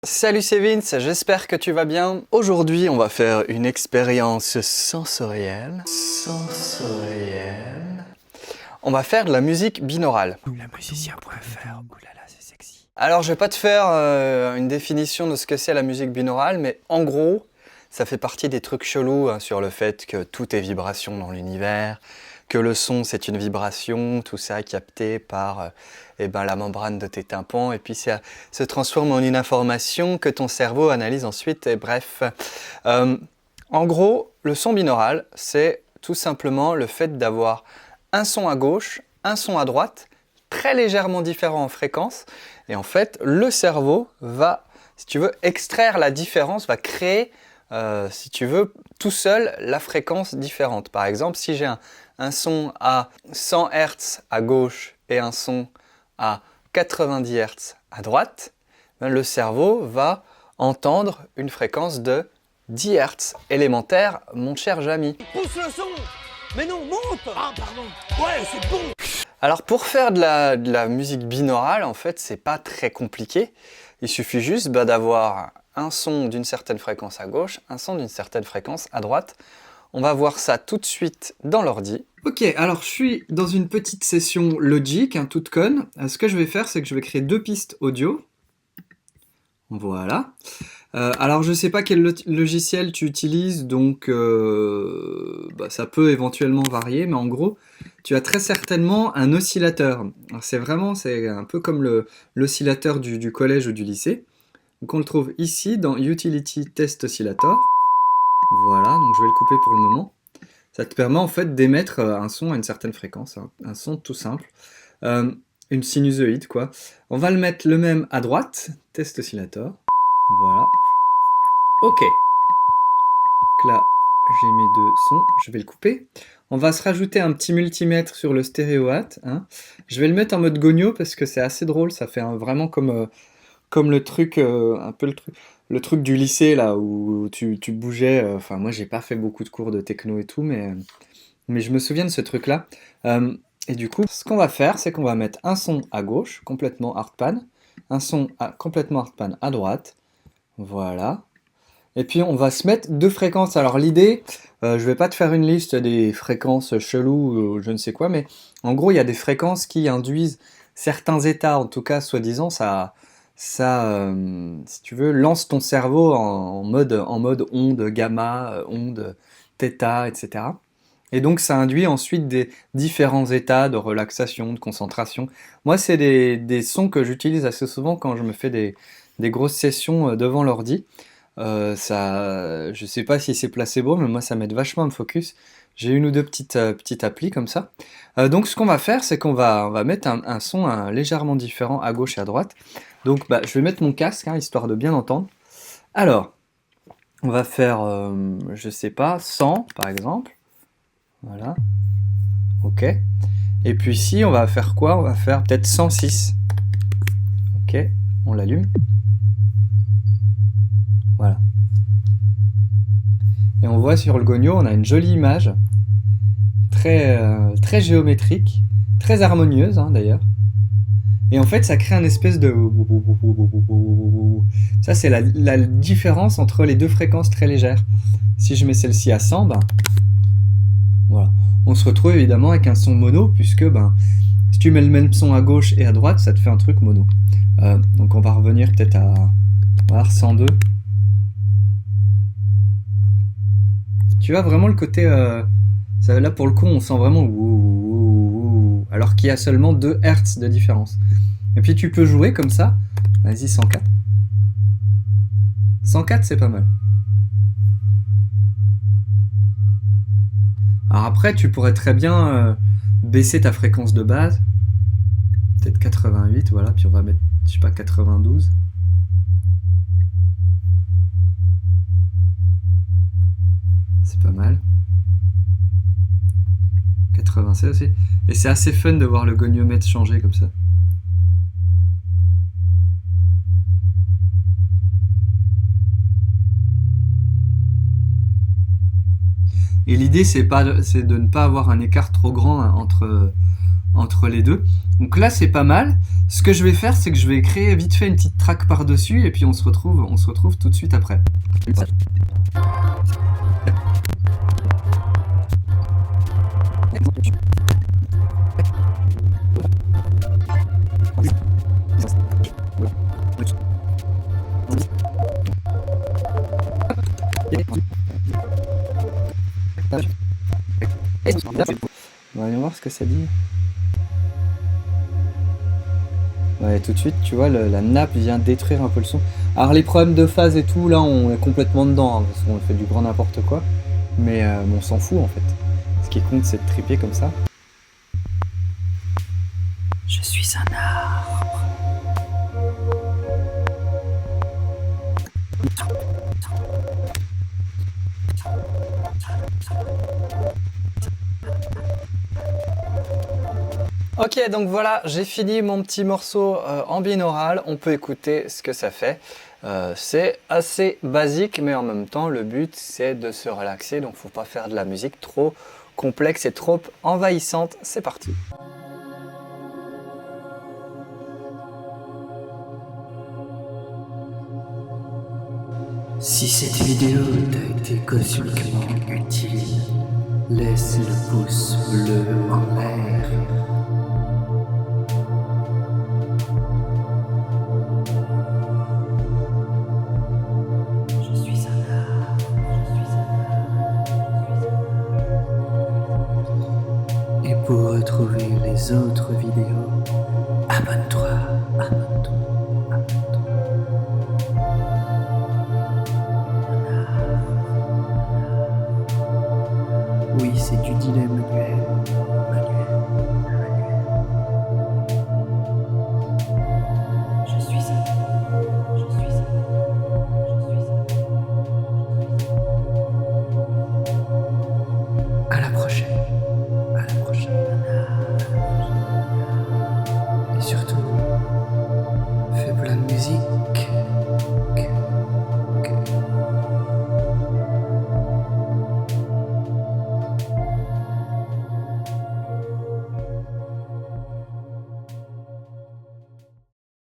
Salut, c'est Vince, j'espère que tu vas bien. Aujourd'hui, on va faire une expérience sensorielle. On va faire de la musique binaurale. Lamusicien.fr, oulala, c'est sexy. Alors, je vais pas te faire une définition de ce que c'est la musique binaurale, mais en gros, ça fait partie des trucs chelous sur le fait que tout est vibration dans l'univers, que le son c'est une vibration, tout ça capté par la membrane de tes tympans, et puis ça se transforme en une information que ton cerveau analyse ensuite, et bref. En gros, le son binaural, c'est tout simplement le fait d'avoir un son à gauche, un son à droite, très légèrement différents en fréquence, et en fait, le cerveau va, si tu veux, extraire la différence, va créer, si tu veux, tout seul la fréquence différente. Par exemple, si j'ai un son à 100 Hz à gauche et un son à 90 Hz à droite, le cerveau va entendre une fréquence de 10 Hz élémentaire, mon cher Jamy. Pousse le son. Mais non, monte. Ah, pardon. Ouais, c'est bon. Alors pour faire de la musique binaurale, en fait, c'est pas très compliqué. Il suffit juste d'avoir un son d'une certaine fréquence à gauche, un son d'une certaine fréquence à droite. On va voir ça tout de suite dans l'ordi. Ok, alors je suis dans une petite session Logic, toute conne. Ce que je vais faire, c'est que je vais créer deux pistes audio. Voilà. Alors je sais pas quel logiciel tu utilises, donc ça peut éventuellement varier, mais en gros, tu as très certainement un oscillateur. Alors c'est un peu comme l'oscillateur du collège ou du lycée. Donc on le trouve ici dans Utility Test Oscillator. Voilà, donc je vais le couper pour le moment. Ça te permet en fait d'émettre un son à une certaine fréquence, un son tout simple. Une sinusoïde quoi. On va le mettre le même à droite, Test Oscillator. Voilà. Ok. Donc là, j'ai mes deux sons, je vais le couper. On va se rajouter un petit multimètre sur le stéréowatt. Je vais le mettre en mode gogno parce que c'est assez drôle, ça fait vraiment comme le truc, un peu le truc du lycée là où tu bougeais. Enfin, moi j'ai pas fait beaucoup de cours de techno et tout, mais je me souviens de ce truc là. Et du coup, ce qu'on va faire, c'est qu'on va mettre un son à gauche, complètement hardpan, un son complètement hardpan à droite. Voilà. Et puis on va se mettre deux fréquences. Alors l'idée, je vais pas te faire une liste des fréquences cheloues ou je ne sais quoi, mais en gros il y a des fréquences qui induisent certains états, en tout cas soi-disant si tu veux, lance ton cerveau en mode onde gamma, onde θ, etc. Et donc ça induit ensuite des différents états de relaxation, de concentration. Moi c'est des sons que j'utilise assez souvent quand je me fais des grosses sessions devant l'ordi. Je sais pas si c'est placebo, mais moi ça m'aide vachement à me focus. J'ai une ou deux petites applis comme ça. Donc ce qu'on va faire, c'est qu'on va mettre un son légèrement différent à gauche et à droite. Donc je vais mettre mon casque, histoire de bien entendre. Alors, on va faire, je sais pas, 100 par exemple. Voilà. Ok. Et puis ici, on va faire quoi? On va faire peut-être 106. Ok, on l'allume. Voilà. Et on voit sur le gogno, on a une jolie image, très géométrique, très harmonieuse d'ailleurs. Et en fait, ça crée un espèce de... Ça, c'est la différence entre les deux fréquences très légères. Si je mets celle-ci à 100, voilà. On se retrouve évidemment avec un son mono, puisque si tu mets le même son à gauche et à droite, ça te fait un truc mono. Donc on va revenir peut-être à 102. Tu vois vraiment le côté... là pour le coup, on sent vraiment... alors qu'il y a seulement 2 Hz de différence. Et puis tu peux jouer comme ça. Vas-y, 104. 104, c'est pas mal. Alors après, tu pourrais très bien baisser ta fréquence de base. Peut-être 88, voilà. Puis on va mettre, je sais pas, 92. C'est pas mal. 96 aussi. Et c'est assez fun de voir le goniomètre changer comme ça. Et l'idée, c'est de ne pas avoir un écart trop grand entre les deux. Donc là, c'est pas mal. Ce que je vais faire, c'est que je vais créer vite fait une petite track par-dessus et puis on se retrouve tout de suite après. On va aller voir ce que ça dit. Ouais, tout de suite, tu vois, la nappe vient détruire un peu le son. Alors les problèmes de phase et tout, là, on est complètement dedans, hein, parce qu'on fait du grand n'importe quoi. Mais on s'en fout en fait. Ce qui compte, c'est de triper comme ça. Je suis un arbre. Ok, donc voilà, j'ai fini mon petit morceau en binaural. On peut écouter ce que ça fait. C'est assez basique, mais en même temps, le but, c'est de se relaxer. Donc, faut pas faire de la musique trop complexe et trop envahissante. C'est parti. Si cette vidéo t'a été cosmiquement utile, laisse le pouce bleu en l'air. Je suis un arbre, je suis un arbre. Et pour retrouver les autres vidéos, abonne-toi, abonne-toi. Oui, c'est du dilemme manuel. Je suis ça. Je suis ça. À la prochaine. À la prochaine. Et surtout, fais plein de musique.